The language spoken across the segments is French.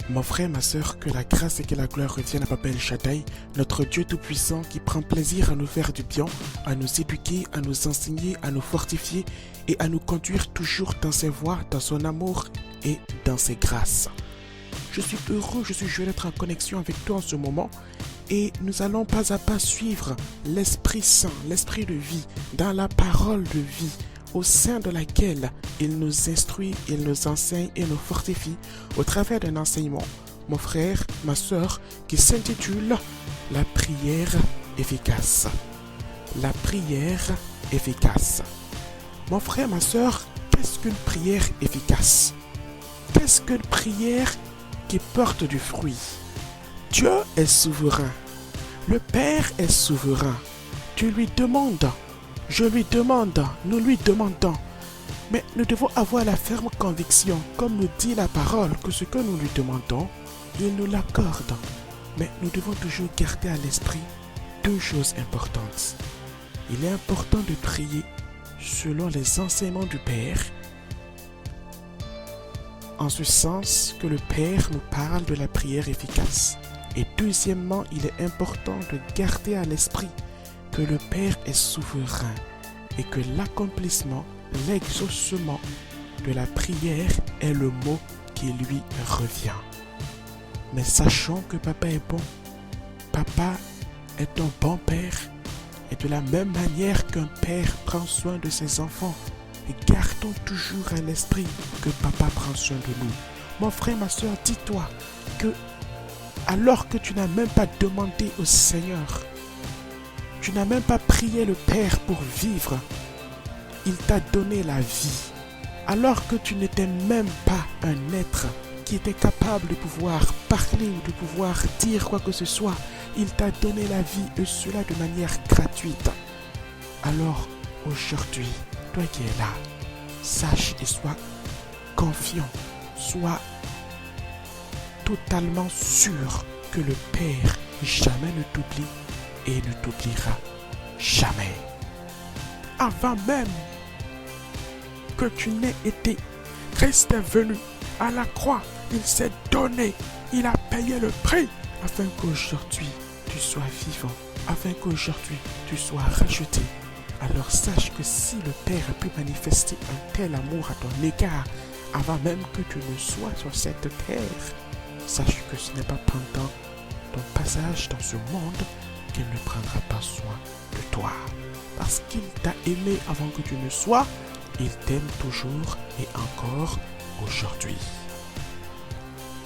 Mon frère, ma sœur, que la grâce et que la gloire reviennent à Papa El Shaddai, notre Dieu Tout-Puissant qui prend plaisir à nous faire du bien, à nous éduquer, à nous enseigner, à nous fortifier et à nous conduire toujours dans ses voies, dans son amour et dans ses grâces. Je suis heureux, je suis joyeux d'être en connexion avec toi en ce moment et nous allons pas à pas suivre l'Esprit Saint, l'Esprit de vie, dans la parole de vie, au sein de laquelle il nous instruit, il nous enseigne et nous fortifie au travers d'un enseignement, mon frère, ma sœur, qui s'intitule « La prière efficace ». La prière efficace. Mon frère, ma sœur, qu'est-ce qu'une prière efficace? Qu'est-ce qu'une prière qui porte du fruit? Dieu est souverain. Le Père est souverain. Tu lui demandes. Je lui demande, nous lui demandons. Mais nous devons avoir la ferme conviction, comme nous dit la parole, que ce que nous lui demandons, il nous l'accorde. Mais nous devons toujours garder à l'esprit deux choses importantes. Il est important de prier selon les enseignements du Père, en ce sens que le Père nous parle de la prière efficace. Et deuxièmement, il est important de garder à l'esprit que le Père est souverain et que l'accomplissement, l'exaucement de la prière est le mot qui lui revient. Mais sachons que Papa est bon. Papa est un bon Père et de la même manière qu'un Père prend soin de ses enfants, et gardons toujours à l'esprit que Papa prend soin de nous. Mon frère, ma soeur, dis-toi que alors que tu n'as même pas demandé au Seigneur, tu n'as même pas prié le Père pour vivre, il t'a donné la vie. Alors que tu n'étais même pas un être qui était capable de pouvoir parler ou de pouvoir dire quoi que ce soit, il t'a donné la vie et cela de manière gratuite. Alors aujourd'hui, toi qui es là, sache et sois confiant, sois totalement sûr que le Père jamais ne t'oublie et ne t'oubliera jamais. Avant même que tu n'aies été, Christ est venu à la croix, il s'est donné, il a payé le prix afin qu'aujourd'hui tu sois vivant, afin qu'aujourd'hui tu sois racheté. Alors sache que si le Père a pu manifester un tel amour à ton égard avant même que tu ne sois sur cette terre, sache que ce n'est pas pendant ton passage dans ce monde qu'il ne prendra pas soin de toi. Parce qu'il t'a aimé avant que tu ne sois, il t'aime toujours et encore aujourd'hui.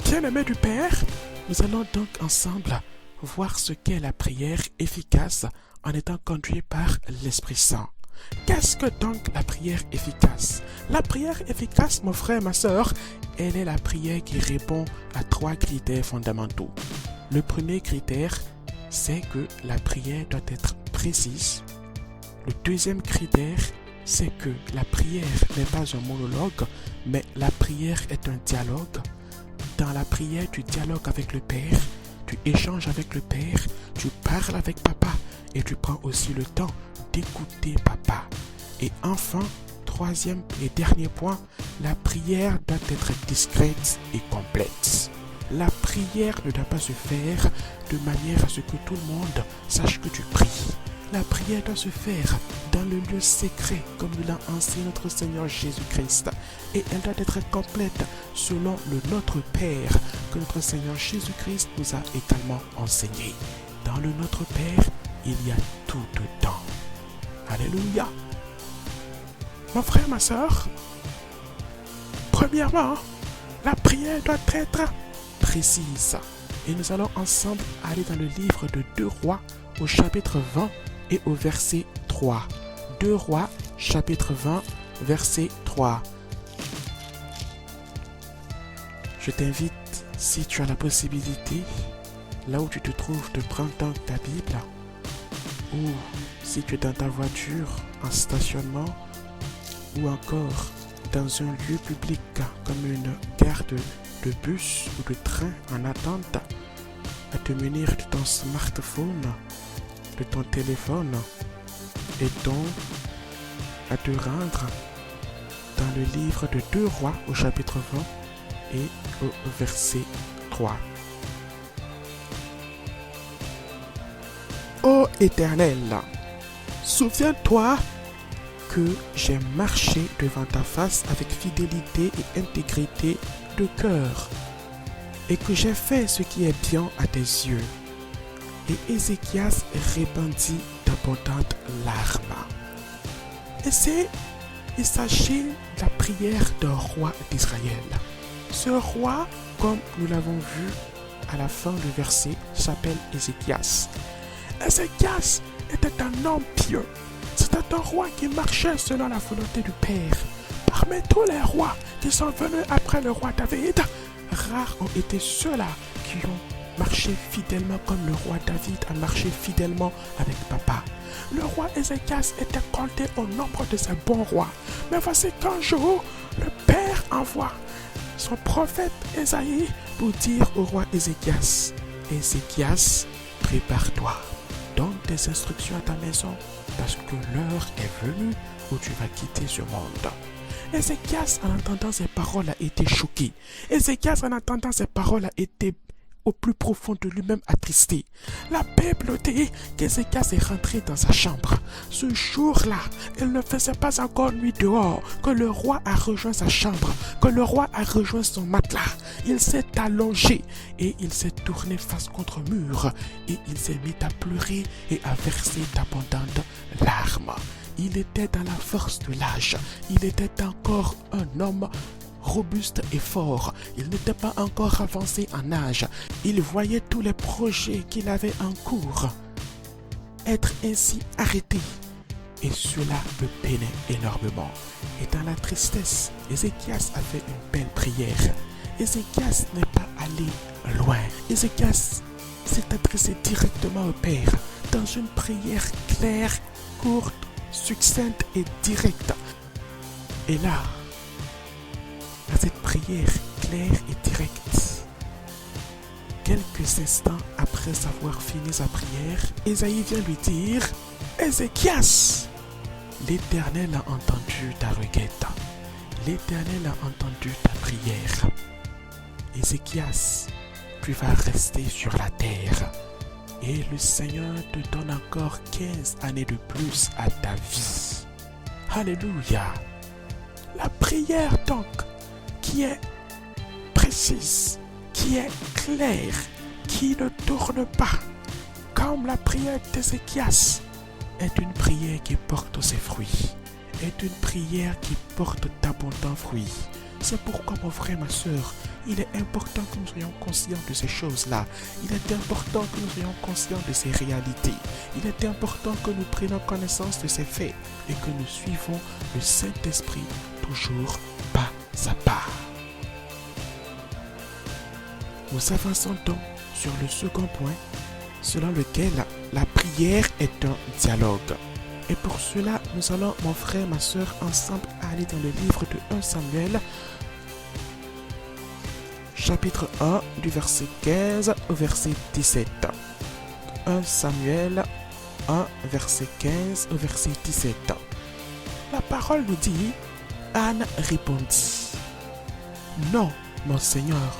Bien-aimés du Père, nous allons donc ensemble voir ce qu'est la prière efficace en étant conduit par l'Esprit Saint. Qu'est-ce que donc la prière efficace? La prière efficace, mon frère, ma sœur, elle est la prière qui répond à 3 critères fondamentaux. Le premier critère, c'est que la prière doit être précise. Le deuxième critère, c'est que la prière n'est pas un monologue, mais la prière est un dialogue. Dans la prière, tu dialogues avec le Père, tu échanges avec le Père, tu parles avec Papa et tu prends aussi le temps d'écouter Papa. Et enfin, troisième et dernier point, la prière doit être discrète et complète. La prière ne doit pas se faire de manière à ce que tout le monde sache que tu pries. La prière doit se faire dans le lieu secret, comme nous l'a enseigné notre Seigneur Jésus-Christ. Et elle doit être complète selon le Notre Père que notre Seigneur Jésus-Christ nous a également enseigné. Dans le Notre Père, il y a tout dedans. Alléluia. Mon frère, ma soeur, premièrement, la prière doit être précise. Et nous allons ensemble aller dans le livre de 2 Rois au chapitre 20 et au verset 3. 2 Rois, chapitre 20, verset 3. Je t'invite, si tu as la possibilité, là où tu te trouves, de prendre donc ta Bible, ou si tu es dans ta voiture, en stationnement, ou encore dans un lieu public comme une gare de bus ou de train en attente, à te munir de ton smartphone, de ton téléphone, et donc à te rendre dans le livre de 2 Rois au chapitre 20 et au verset 3. Ô Éternel, souviens-toi que j'ai marché devant ta face avec fidélité et intégrité de cœur, et que j'ai fait ce qui est bien à tes yeux. Et Ézéchias répandit d'abondantes larmes. Il s'agit de la prière d'un roi d'Israël. Ce roi, comme nous l'avons vu à la fin du verset, s'appelle Ézéchias. Ézéchias était un homme pieux. C'était un roi qui marchait selon la volonté du Père. Parmi tous les rois qui sont venus après le roi David, rares ont été ceux-là qui ont marché fidèlement comme le roi David a marché fidèlement avec papa. Le roi Ézéchias était compté au nombre de ses bons rois. Mais voici qu'un jour, le Père envoie son prophète Ésaïe pour dire au roi Ézéchias: Ézéchias, prépare-toi, donne tes instructions à ta maison, parce que l'heure est venue où tu vas quitter ce monde. Ézéchias, en entendant ces paroles, a été choqué. Ézéchias, en entendant ces paroles, a été au plus profond de lui-même attristé. La Bible dit qu'Ézéchias est rentré dans sa chambre. Ce jour-là, il ne faisait pas encore nuit dehors, que le roi a rejoint sa chambre, que le roi a rejoint son matelas. Il s'est allongé et il s'est tourné face contre mur et il s'est mis à pleurer et à verser d'abondantes larmes. Il était dans la force de l'âge. Il était encore un homme robuste et fort. Il n'était pas encore avancé en âge. Il voyait tous les projets qu'il avait en cours être ainsi arrêtés. Et cela le peinait énormément. Et dans la tristesse, Ézéchias a fait une belle prière. Ézéchias n'est pas allé loin. Ézéchias s'est adressé directement au Père dans une prière claire, courte, succincte et directe. Et là, à cette prière claire et directe, quelques instants après avoir fini sa prière, Ésaïe vient lui dire: Ézéchias, l'Éternel a entendu ta requête. L'Éternel a entendu ta prière. Ézéchias, tu vas rester sur la terre. Et le Seigneur te donne encore 15 années de plus à ta vie. Alléluia. La prière donc, qui est précise, qui est claire, qui ne tourne pas, comme la prière d'Ézéchias, est une prière qui porte ses fruits, est une prière qui porte d'abondants fruits. C'est pourquoi, mon frère, ma soeur, il est important que nous soyons conscients de ces choses-là. Il est important que nous soyons conscients de ces réalités. Il est important que nous prenions connaissance de ces faits et que nous suivons le Saint-Esprit toujours pas à pas. Nous avançons donc sur le second point, selon lequel la prière est un dialogue. Et pour cela, nous allons, mon frère, ma soeur, ensemble aller dans le livre de 1 Samuel, chapitre 1, du verset 15 au verset 17. 1 Samuel 1, verset 15 au verset 17. La parole nous dit: Anne répondit: Non, mon Seigneur,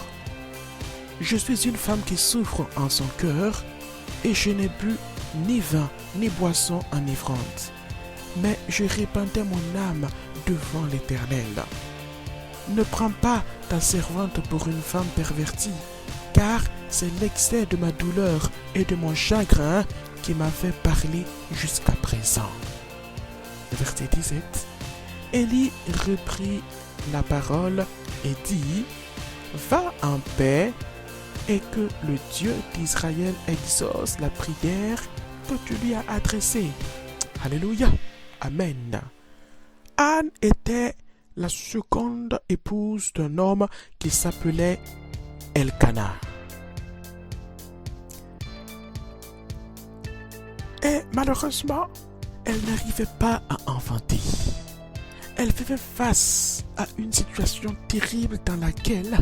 je suis une femme qui souffre en son cœur, et je n'ai bu ni vin ni boisson enivrante, mais je répandais mon âme devant l'Éternel. Ne prends pas ta servante pour une femme pervertie, car c'est l'excès de ma douleur et de mon chagrin qui m'a fait parler jusqu'à présent. Verset 17. Élie reprit la parole et dit: Va en paix, et que le Dieu d'Israël exauce la prière que tu lui as adressée. Alléluia. Amen. Anne était la seconde épouse d'un homme qui s'appelait Elkana. Et malheureusement, elle n'arrivait pas à enfanter. Elle faisait face à une situation terrible dans laquelle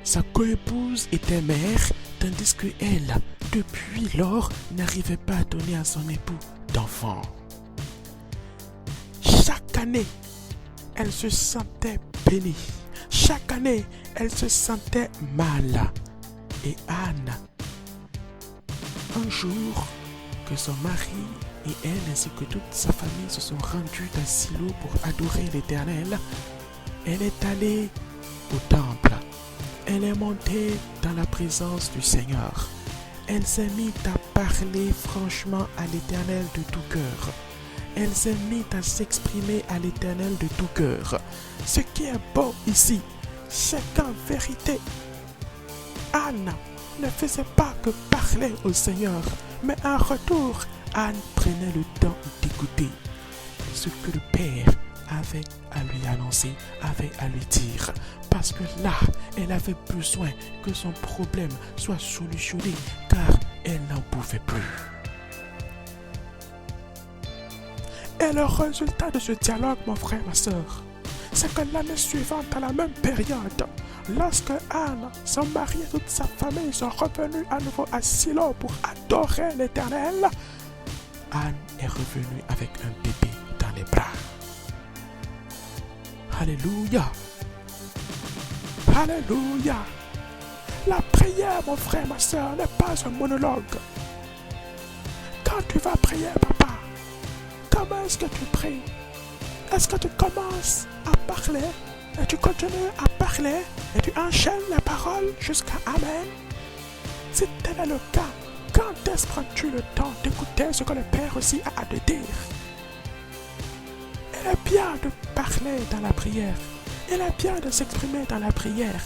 sa coépouse était mère, tandis que elle, depuis lors, n'arrivait pas à donner à son époux d'enfant. Chaque année, elle se sentait bénie. Chaque année, elle se sentait mal. Et Anne, un jour que son mari et elle ainsi que toute sa famille se sont rendus à Silo pour adorer l'Éternel, elle est allée au temple. Elle est montée dans la présence du Seigneur. Elle s'est mise à parler franchement à l'Éternel de tout cœur. Elle s'est mise à s'exprimer à l'Éternel de tout cœur. Ce qui est beau ici, c'est qu'en vérité, Anne ne faisait pas que parler au Seigneur, mais en retour, Anne prenait le temps d'écouter ce que le Père avait à lui annoncer, avait à lui dire. Parce que là, elle avait besoin que son problème soit solutionné, car elle n'en pouvait plus. Et le résultat de ce dialogue, mon frère, ma soeur, c'est que l'année suivante, à la même période, lorsque Anne, son mari et toute sa famille sont revenus à nouveau à Silo pour adorer l'Éternel, Anne est revenue avec un bébé dans les bras. Alléluia! Alléluia! La prière, mon frère, ma soeur, n'est pas un monologue. Quand tu vas prier, papa, comment est-ce que tu pries? Est-ce que tu commences à parler et tu continues à parler et tu enchaînes la parole jusqu'à Amen? Si tel est le cas, quand est-ce que prends-tu le temps d'écouter ce que le Père aussi a à te dire? Il est bien de parler dans la prière. Il est bien de s'exprimer dans la prière.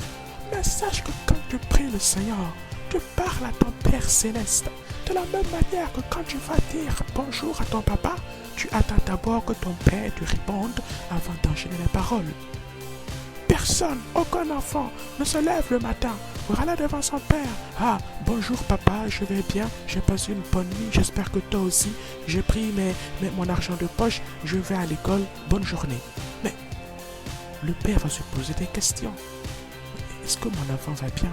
Mais sache que quand tu pries le Seigneur, tu parles à ton Père céleste. De la même manière que quand tu vas dire bonjour à ton papa, tu attends d'abord que ton Père te réponde avant d'enchaîner les paroles. Personne, aucun enfant ne se lève le matin pour aller devant son Père. Ah, bonjour papa, je vais bien, j'ai passé une bonne nuit, j'espère que toi aussi. J'ai pris mon argent de poche, je vais à l'école, bonne journée. Mais le Père va se poser des questions. Est-ce que mon enfant va bien?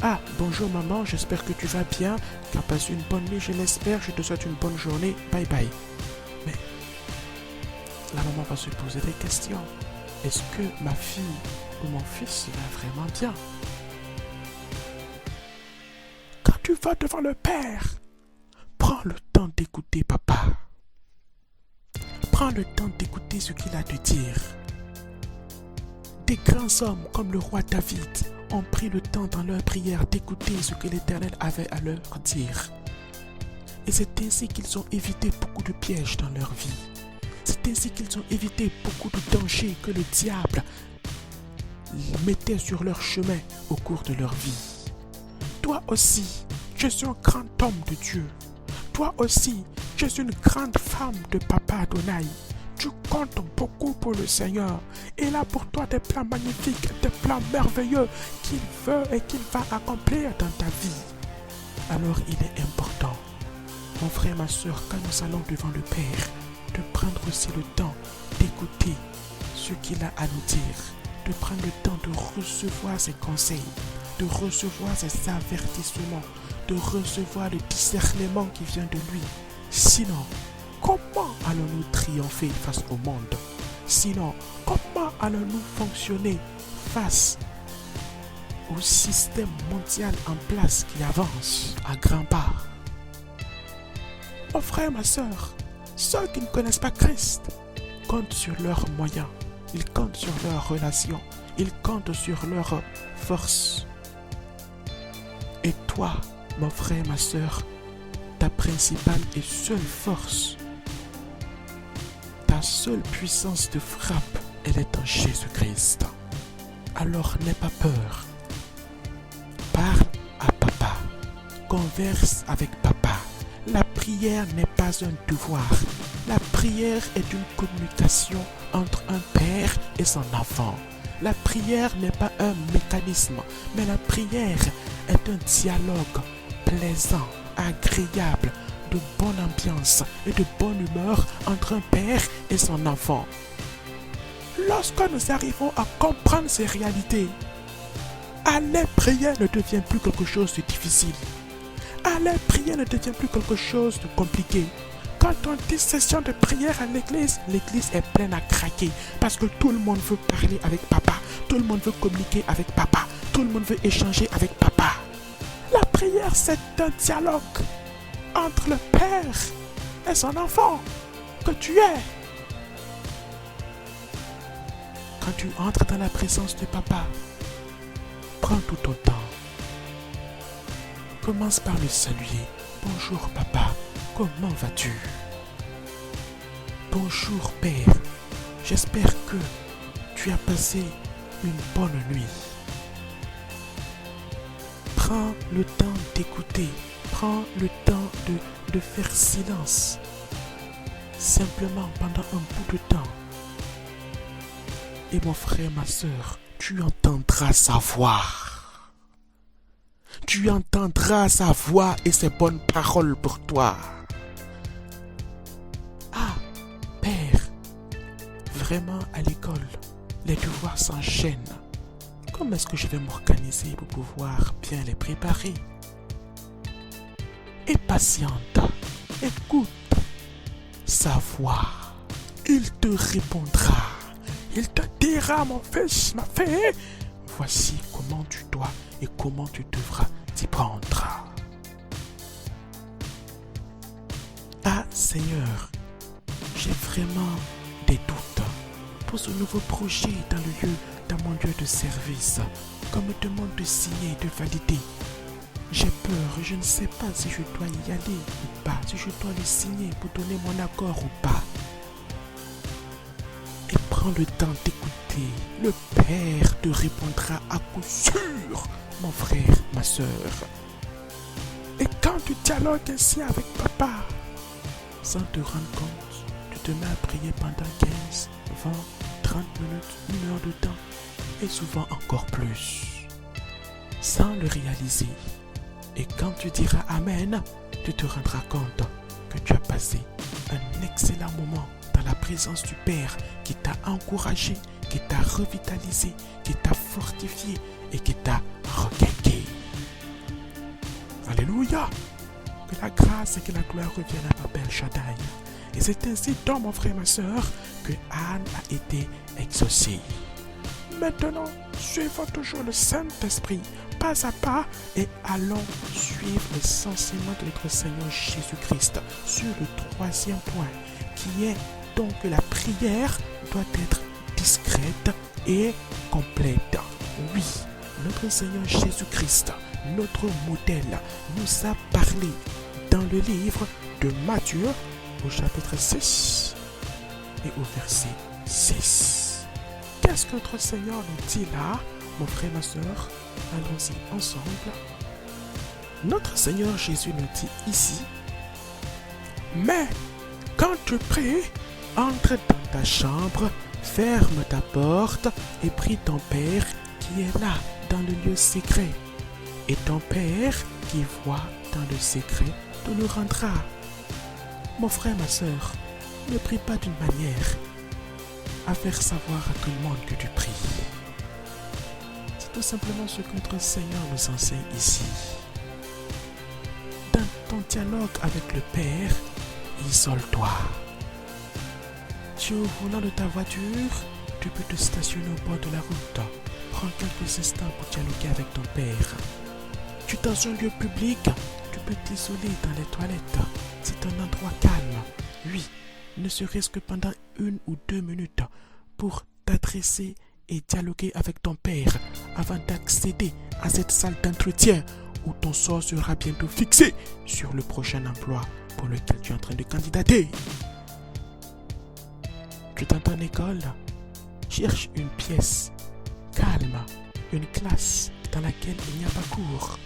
Ah, bonjour maman, j'espère que tu vas bien, tu as passé une bonne nuit, je l'espère, je te souhaite une bonne journée, bye bye. Mais la maman va se poser des questions. Est-ce que ma fille ou mon fils va vraiment bien? Quand tu vas devant le Père, prends le temps d'écouter papa. Prends le temps d'écouter ce qu'il a à te dire. Des grands hommes comme le roi David ont pris le temps dans leur prière d'écouter ce que l'Éternel avait à leur dire. Et c'est ainsi qu'ils ont évité beaucoup de pièges dans leur vie. C'est ainsi qu'ils ont évité beaucoup de dangers que le diable mettait sur leur chemin au cours de leur vie. Toi aussi, je suis un grand homme de Dieu. Toi aussi, je suis une grande femme de Papa Adonai. Tu comptes beaucoup pour le Seigneur. Il a pour toi des plans magnifiques, des plans merveilleux qu'il veut et qu'il va accomplir dans ta vie. Alors il est important, mon frère, ma soeur, quand nous allons devant le Père, de prendre aussi le temps d'écouter ce qu'il a à nous dire, de prendre le temps de recevoir ses conseils, de recevoir ses avertissements, de recevoir le discernement qui vient de lui. Sinon, comment allons-nous triompher face au monde? Sinon, comment allons-nous fonctionner face au système mondial en place qui avance à grands pas? Mon frère, ma soeur, ceux qui ne connaissent pas Christ comptent sur leurs moyens, ils comptent sur leurs relations, ils comptent sur leurs forces. Et toi, mon frère, ma soeur, ta principale et seule force, ta seule puissance de frappe, elle est en Jésus-Christ. Alors n'aie pas peur. Parle à papa. Converse avec papa. La prière n'est pas un devoir. La prière est une communication entre un père et son enfant. La prière n'est pas un mécanisme, mais la prière est un dialogue plaisant, agréable, de bonne ambiance et de bonne humeur entre un père et son enfant. Lorsque nous arrivons à comprendre ces réalités, aller prier ne devient plus quelque chose de difficile. Aller prier ne devient plus quelque chose de compliqué. Quand on dit session de prière à l'église, l'église est pleine à craquer parce que tout le monde veut parler avec papa, tout le monde veut communiquer avec papa, Tout le monde veut échanger avec papa. La prière, c'est un dialogue entre le père et son enfant que tu es. Quand tu entres dans la présence de papa, prends tout ton temps. Commence par le saluer. Bonjour papa, comment vas-tu? Bonjour père, j'espère que tu as passé une bonne nuit. Prends le temps d'écouter, prends le temps de faire silence. Simplement pendant un bout de temps. Et mon frère, ma soeur, tu entendras sa voix. Tu entendras sa voix et ses bonnes paroles pour toi. Ah, père, vraiment à l'école, les devoirs s'enchaînent. Comment est-ce que je vais m'organiser pour pouvoir bien les préparer? Et patiente, écoute sa voix. Il te répondra. Il te dira, mon fils, ma fille, voici comment tu dois et comment tu devras t'y prendre. Ah, Seigneur, j'ai vraiment des doutes pour ce nouveau projet dans mon lieu de service. Qu'on me demande de signer et de valider. J'ai peur, je ne sais pas si je dois y aller ou pas, si je dois le signer pour donner mon accord ou pas. Et prends le temps d'écouter. Le Père te répondra à coup sûr, mon frère, ma soeur. Et quand tu dialogues ainsi avec papa, sans te rendre compte, tu te mets à prier pendant 15, 20, 30 minutes, 1 heure de temps, et souvent encore plus, sans le réaliser. Et quand tu diras Amen, tu te rendras compte que tu as passé un excellent moment dans la présence du Père qui t'a encouragé, qui t'a revitalisé, qui t'a fortifié et qui t'a requêté. Alléluia! Que la grâce et que la gloire reviennent à Papa El Shaddai. Et c'est ainsi, donc, mon frère et ma soeur, que Anne a été exaucée. Maintenant, suivons toujours le Saint-Esprit, pas à pas, et allons suivre les enseignements de notre Seigneur Jésus-Christ sur le 3e point, qui est donc que la prière doit être discrète et complète. Oui, notre Seigneur Jésus-Christ, notre modèle, nous a parlé dans le livre de Matthieu, au chapitre 6 et au verset 6. Qu'est-ce que notre Seigneur nous dit là, mon frère, ma soeur? Allons-y ensemble. Notre Seigneur Jésus nous dit ici, mais quand tu pries, entre dans ta chambre, ferme ta porte et prie ton Père qui est là, dans le lieu secret. Et ton Père qui voit dans le secret te le rendra. Mon frère, ma soeur, ne prie pas d'une manière à faire savoir à tout le monde que tu pries. C'est tout simplement ce que notre Seigneur nous enseigne ici. Dans ton dialogue avec le Père, isole-toi. Tu es au volant de ta voiture, tu peux te stationner au bord de la route. Prends quelques instants pour dialoguer avec ton Père. Tu es dans un lieu public, tu peux t'isoler dans les toilettes. C'est un endroit calme. Oui, ne serait-ce que pendant 1 ou 2 minutes pour t'adresser et dialoguer avec ton Père avant d'accéder à cette salle d'entretien où ton sort sera bientôt fixé sur le prochain emploi pour lequel tu es en train de candidater. Tu es dans ton école, cherche une pièce calme, une classe dans laquelle il n'y a pas cours.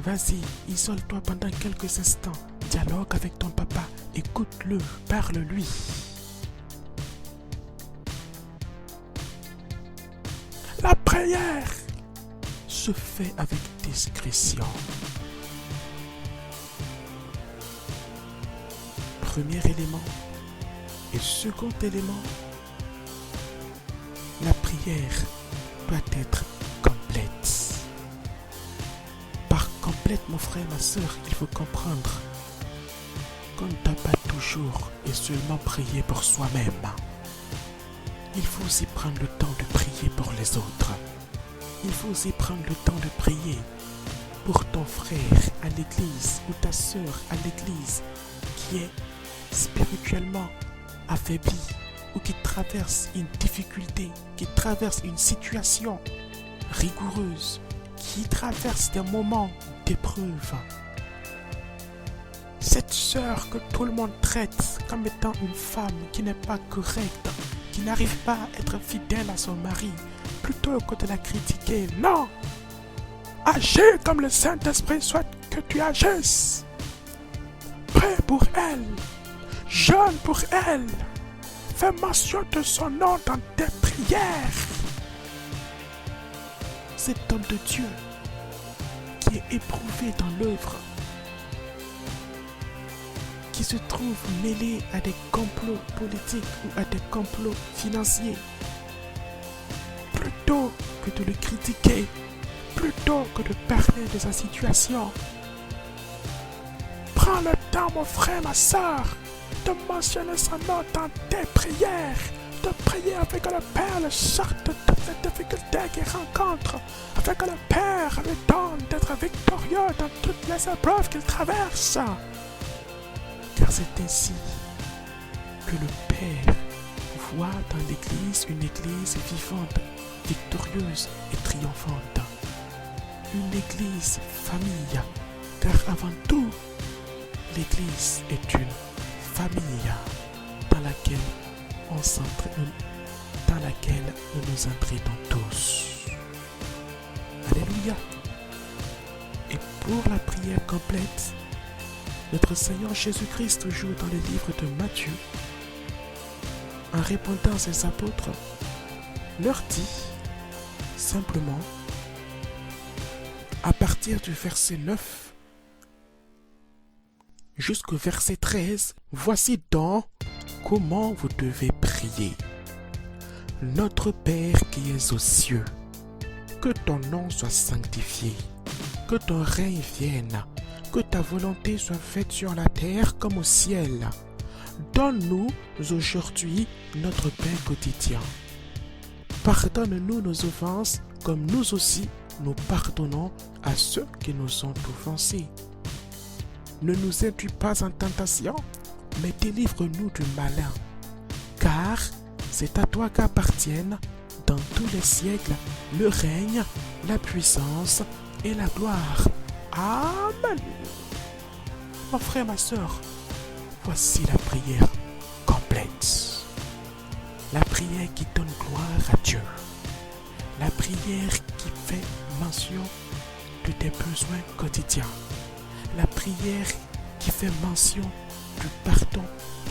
Vas-y, isole-toi pendant quelques instants, dialogue avec ton papa, écoute-le, parle-lui. La prière se fait avec discrétion. Premier élément et second élément, la prière doit être complète. Par complète, mon frère, ma soeur, il faut comprendre qu'on ne doit pas toujours et seulement prier pour soi-même. Il faut aussi prendre le temps de prier pour les autres. il faut aussi prendre le temps de prier pour ton frère à l'église ou ta sœur à l'église qui est spirituellement affaibli ou qui traverse une difficulté, qui traverse une situation rigoureuse, qui traverse des moments d'épreuve. Cette sœur que tout le monde traite comme étant une femme qui n'est pas correcte, qui n'arrive pas à être fidèle à son mari, plutôt que de la critiquer, non! Agis comme le Saint-Esprit souhaite que tu agisses. Prie pour elle, jeûne pour elle, fais mention de son nom dans tes prières. Cet homme de Dieu qui est éprouvé dans l'œuvre, qui se trouve mêlé à des complots politiques ou à des complots financiers, plutôt que de le critiquer, plutôt que de parler de sa situation, prends le temps, mon frère, ma soeur, de mentionner son nom dans tes prières, de prier avec que le Père le sorte de toutes les difficultés qu'il rencontre, afin que le Père lui donne d'être victorieux dans toutes les épreuves qu'il traverse. Car c'est ainsi que le Père voit dans l'Église une Église vivante, victorieuse et triomphante. Une Église famille, car avant tout, l'Église est une famille dans laquelle nous nous entraînons tous. Alléluia. Et pour la prière complète, notre Seigneur Jésus-Christ joue dans le livre de Matthieu, en répondant à ses apôtres, leur dit simplement, à partir du verset 9 jusqu'au verset 13, voici donc comment vous devez prier. Notre Père qui es aux cieux, que ton nom soit sanctifié, que ton règne vienne, que ta volonté soit faite sur la terre comme au ciel. Donne-nous aujourd'hui notre pain quotidien. Pardonne-nous nos offenses comme nous aussi nous pardonnons à ceux qui nous ont offensés. Ne nous induis pas en tentation, mais délivre-nous du malin. Car c'est à toi qu'appartiennent dans tous les siècles le règne, la puissance et la gloire. Amen. Mon frère, ma soeur, voici la prière complète. La prière qui donne gloire à Dieu. La prière qui fait mention de tes besoins quotidiens. La prière qui fait mention du pardon,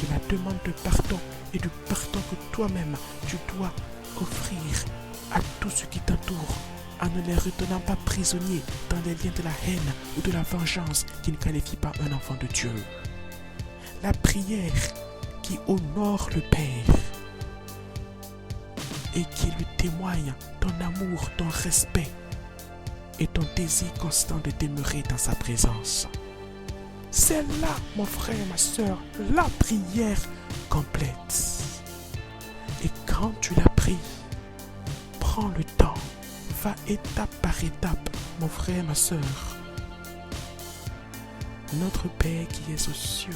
de la demande de pardon et du pardon que toi-même tu dois offrir à tous ceux qui t'entourent, en ne les retenant pas prisonniers dans les liens de la haine ou de la vengeance qui ne qualifient pas un enfant de Dieu. La prière qui honore le Père et qui lui témoigne ton amour, ton respect et ton désir constant de demeurer dans sa présence. C'est là, mon frère, ma soeur, la prière complète. Et quand tu la pries, prends le temps, va étape par étape, mon frère, ma soeur. Notre Père qui es aux cieux,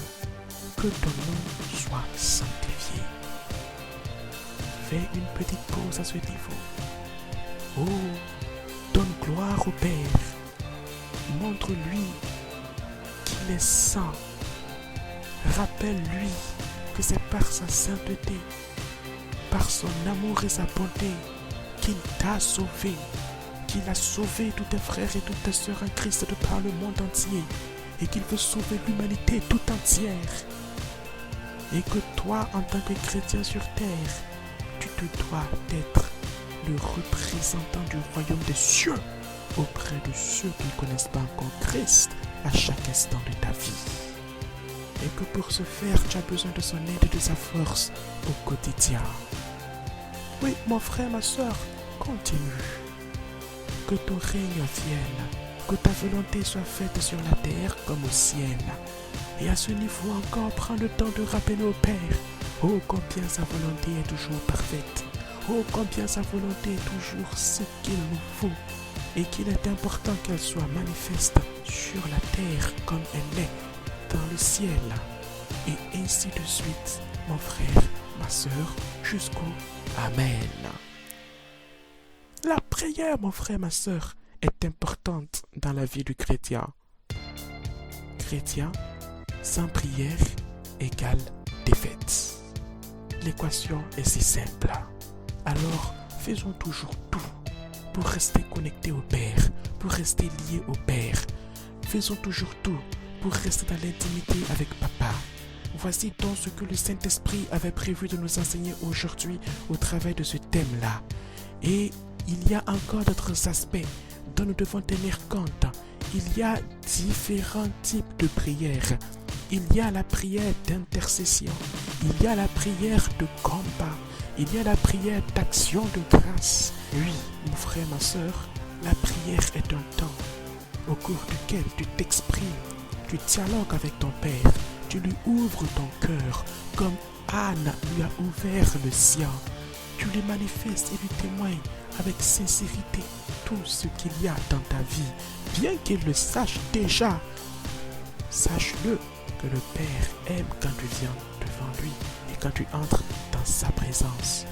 que ton nom soit sanctifié. Fais une petite pause à ce niveau. Oh, donne gloire au Père. Montre-lui qu'il est saint. Rappelle-lui que c'est par sa sainteté, par son amour et sa bonté qu'il t'a sauvé, qu'il a sauvé tous tes frères et toutes tes sœurs en Christ de par le monde entier et qu'il veut sauver l'humanité tout entière. Et que toi, en tant que chrétien sur terre, tu te dois d'être le représentant du royaume des cieux auprès de ceux qui ne connaissent pas encore Christ à chaque instant de ta vie. Et que pour ce faire, tu as besoin de son aide et de sa force au quotidien. Oui, mon frère, ma soeur, continue. Que ton règne vienne, que ta volonté soit faite sur la terre comme au ciel. Et à ce niveau encore, prends le temps de rappeler au Père, oh combien sa volonté est toujours parfaite, Oh, combien sa volonté est toujours ce qu'il nous faut et qu'il est important qu'elle soit manifeste sur la terre comme elle est dans le ciel. Et ainsi de suite, mon frère, ma sœur, jusqu'au Amen. La prière, mon frère, ma sœur, est importante dans la vie du chrétien. Chrétien, sans prière égale défaite. L'équation est si simple. Alors, faisons toujours tout pour rester connectés au Père, pour rester liés au Père. Faisons toujours tout pour rester dans l'intimité avec Papa. Voici donc ce que le Saint-Esprit avait prévu de nous enseigner aujourd'hui au travers de ce thème-là. Et il y a encore d'autres aspects dont nous devons tenir compte. Il y a différents types de prières. Il y a la prière d'intercession. Il y a la prière de combat. Il y a la prière d'action de grâce. Oui, mon frère, ma sœur, la prière est un temps au cours duquel tu t'exprimes, tu dialogues avec ton Père, tu lui ouvres ton cœur comme Anne lui a ouvert le sien. Tu lui manifestes et lui témoignes avec sincérité tout ce qu'il y a dans ta vie, bien qu'il le sache déjà. Sache-le que le Père aime quand tu viens devant lui et quand tu entres dans sa présence.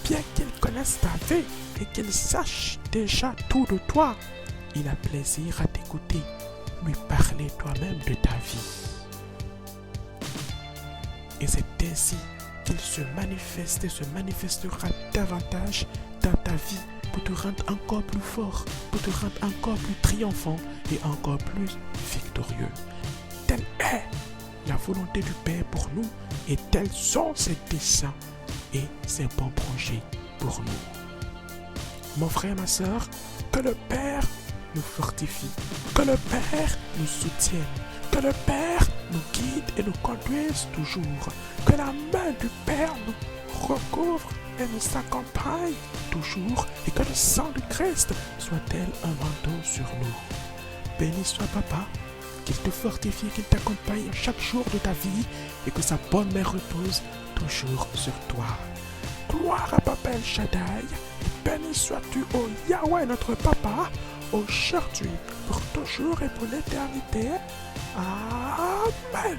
Bien qu'il connaisse ta vie et qu'il sache déjà tout de toi, il a plaisir à t'écouter, lui parler toi-même de ta vie. Et c'est ainsi qu'il se manifeste et se manifestera davantage dans ta vie pour te rendre encore plus fort, pour te rendre encore plus triomphant et encore plus victorieux. Telle est la volonté du Père pour nous et tels sont ses desseins et ses bons projets pour nous. Mon frère, ma sœur, que le Père nous fortifie, que le Père nous soutienne, que le Père nous guide et nous conduise toujours, que la main du Père nous recouvre et nous accompagne toujours et que le sang du Christ soit tel un manteau sur nous. Béni soit Papa, qu'il te fortifie, qu'il t'accompagne chaque jour de ta vie et que sa bonne main repose toujours sur toi. Gloire à Papa El Shaddai, béni sois-tu, ô Yahweh notre Papa, aujourd'hui, pour toujours et pour l'éternité. Amen.